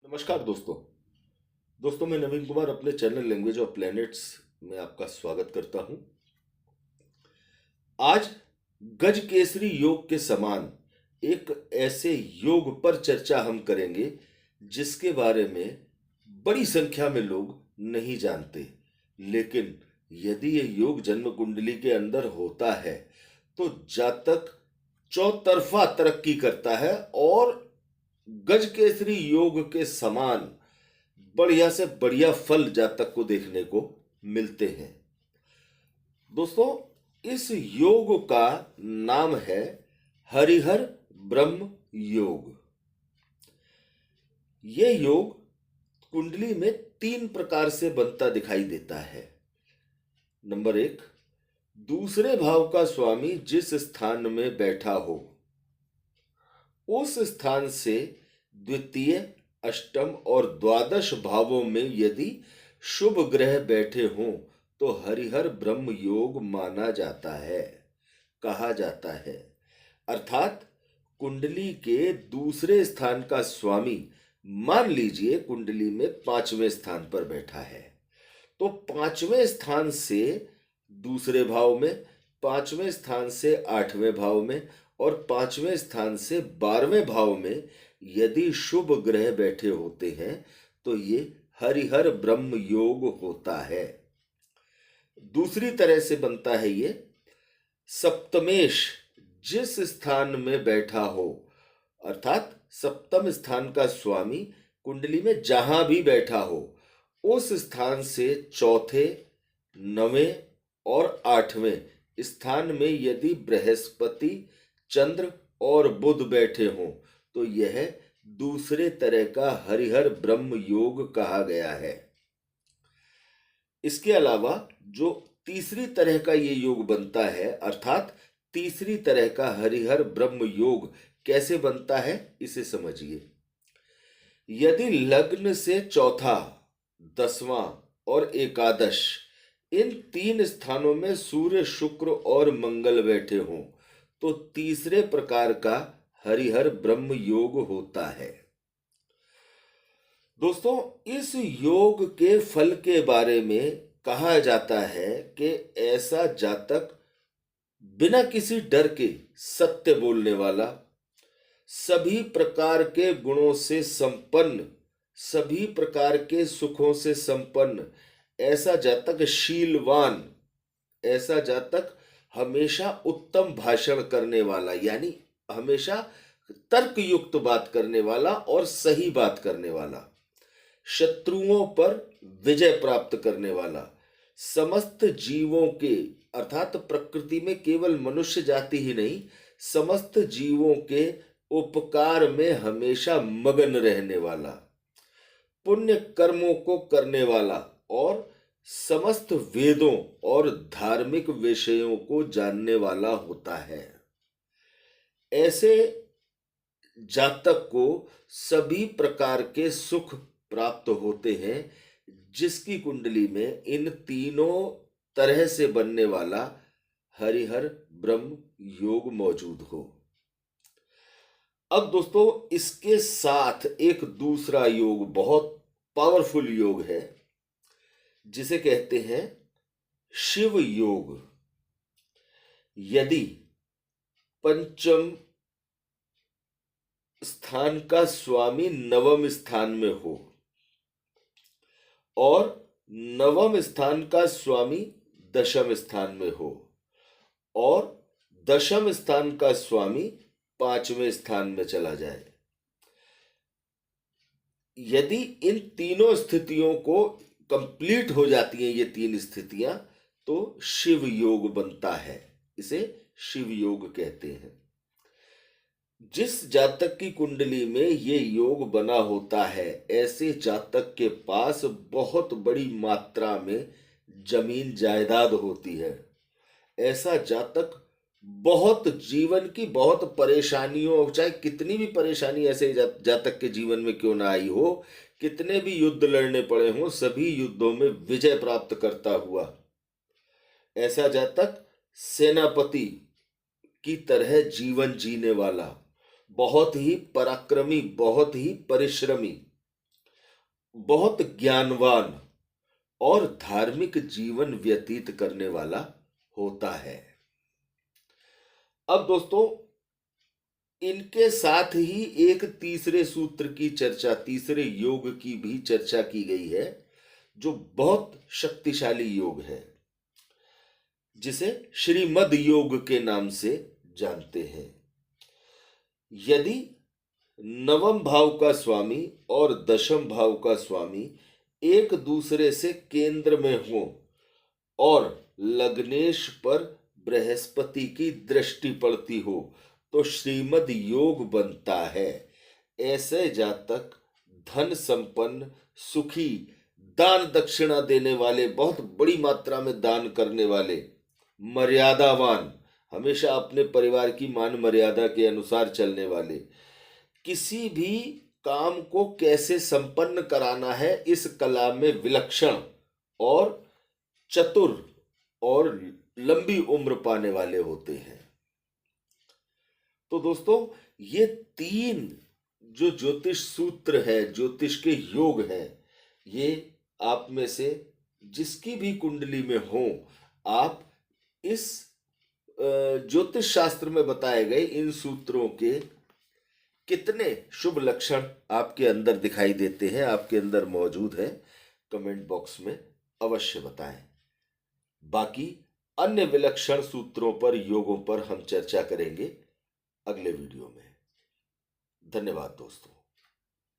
नमस्कार दोस्तों। मैं नवीन कुमार अपने चैनल लैंग्वेज ऑफ प्लैनेट्स में आपका स्वागत करता हूं। आज गज केसरी योग के समान एक ऐसे योग पर चर्चा हम करेंगे जिसके बारे में बड़ी संख्या में लोग नहीं जानते। लेकिन यदि ये योग जन्म कुंडली के अंदर होता है तो जातक चौतरफा तरक्की करता है और गज केसरी योग के समान बढ़िया से बढ़िया फल जातक को देखने को मिलते हैं। दोस्तों, इस योग का नाम है हरिहर ब्रह्म योग। ये योग कुंडली में 3 प्रकार से बनता दिखाई देता है। नंबर 1, दूसरे भाव का स्वामी जिस स्थान में बैठा हो उस स्थान से द्वितीय, अष्टम और द्वादश भावों में यदि शुभ ग्रह बैठे हों तो हरिहर ब्रह्म योग माना जाता है, कहा जाता है। अर्थात कुंडली के दूसरे स्थान का स्वामी मान लीजिए कुंडली में 5वें स्थान पर बैठा है तो 5वें स्थान से दूसरे भाव में, 5वें स्थान से 8वें भाव में और 5वें स्थान से 12वें भाव में यदि शुभ ग्रह बैठे होते हैं तो ये हरिहर ब्रह्म योग होता है। दूसरी तरह से बनता है ये सप्तमेश जिस स्थान में बैठा हो, अर्थात सप्तम स्थान का स्वामी कुंडली में जहां भी बैठा हो उस स्थान से चौथे, 9वें और 8वें स्थान में यदि बृहस्पति, चंद्र और बुध बैठे हों तो यह दूसरे तरह का हरिहर ब्रह्म योग कहा गया है। इसके अलावा जो तीसरी तरह का ये योग बनता है, अर्थात तीसरी तरह का हरिहर ब्रह्म योग कैसे बनता है इसे समझिए। यदि लग्न से चौथा, 10वां और एकादश इन 3 स्थानों में सूर्य, शुक्र और मंगल बैठे हों तो तीसरे प्रकार का हरिहर ब्रह्म योग होता है। दोस्तों, इस योग के फल के बारे में कहा जाता है कि ऐसा जातक बिना किसी डर के सत्य बोलने वाला, सभी प्रकार के गुणों से संपन्न, सभी प्रकार के सुखों से संपन्न, ऐसा जातक शीलवान, ऐसा जातक हमेशा उत्तम भाषण करने वाला, यानी हमेशा तर्क युक्त बात करने वाला और सही बात करने वाला, शत्रुओं पर विजय प्राप्त करने वाला, समस्त जीवों के अर्थात प्रकृति में केवल मनुष्य जाति ही नहीं, समस्त जीवों के उपकार में हमेशा मगन रहने वाला, पुण्य कर्मों को करने वाला और समस्त वेदों और धार्मिक विषयों को जानने वाला होता है। ऐसे जातक को सभी प्रकार के सुख प्राप्त होते हैं जिसकी कुंडली में इन तीनों तरह से बनने वाला हरिहर ब्रह्म योग मौजूद हो। अब दोस्तों, इसके साथ एक दूसरा योग बहुत पावरफुल योग है जिसे कहते हैं शिव योग। यदि पंचम स्थान का स्वामी 9वें स्थान में हो और 9वें स्थान का स्वामी 10वें स्थान में हो और 10वें स्थान का स्वामी 5वें स्थान में चला जाए, यदि इन तीनों स्थितियों को कंप्लीट हो जाती हैं ये 3 स्थितियां तो शिव योग बनता है। इसे शिव योग कहते हैं। जिस जातक की कुंडली में ये योग बना होता है ऐसे जातक के पास बहुत बड़ी मात्रा में जमीन जायदाद होती है। ऐसा जातक बहुत जीवन की बहुत परेशानियों, चाहे कितनी भी परेशानी ऐसे जातक के जीवन में क्यों ना आई हो, कितने भी युद्ध लड़ने पड़े हों, सभी युद्धों में विजय प्राप्त करता हुआ ऐसा जातक सेनापति की तरह जीवन जीने वाला, बहुत ही पराक्रमी, बहुत ही परिश्रमी, बहुत ज्ञानवान और धार्मिक जीवन व्यतीत करने वाला होता है। अब दोस्तों, इनके साथ ही एक तीसरे सूत्र की चर्चा, तीसरे योग की भी चर्चा की गई है, जो बहुत शक्तिशाली योग है, जिसे श्रीमद योग के नाम से जानते हैं। यदि नवम भाव का स्वामी और दशम भाव का स्वामी एक दूसरे से केंद्र में हो और लग्नेश पर बृहस्पति की दृष्टि पड़ती हो तो श्रीमद योग बनता है। ऐसे जातक धन संपन्न, सुखी, दान दक्षिणा देने वाले, बहुत बड़ी मात्रा में दान करने वाले, मर्यादावान, हमेशा अपने परिवार की मान मर्यादा के अनुसार चलने वाले, किसी भी काम को कैसे संपन्न कराना है इस कला में विलक्षण और चतुर और लंबी उम्र पाने वाले होते हैं। तो दोस्तों, ये तीन जो ज्योतिष सूत्र है, ज्योतिष के योग हैं, ये आप में से जिसकी भी कुंडली में हो, आप इस ज्योतिष शास्त्र में बताए गए इन सूत्रों के कितने शुभ लक्षण आपके अंदर दिखाई देते हैं, आपके अंदर मौजूद है, कमेंट बॉक्स में अवश्य बताएं। बाकी अन्य विलक्षण सूत्रों पर, योगों पर हम चर्चा करेंगे अगले वीडियो में। धन्यवाद दोस्तों।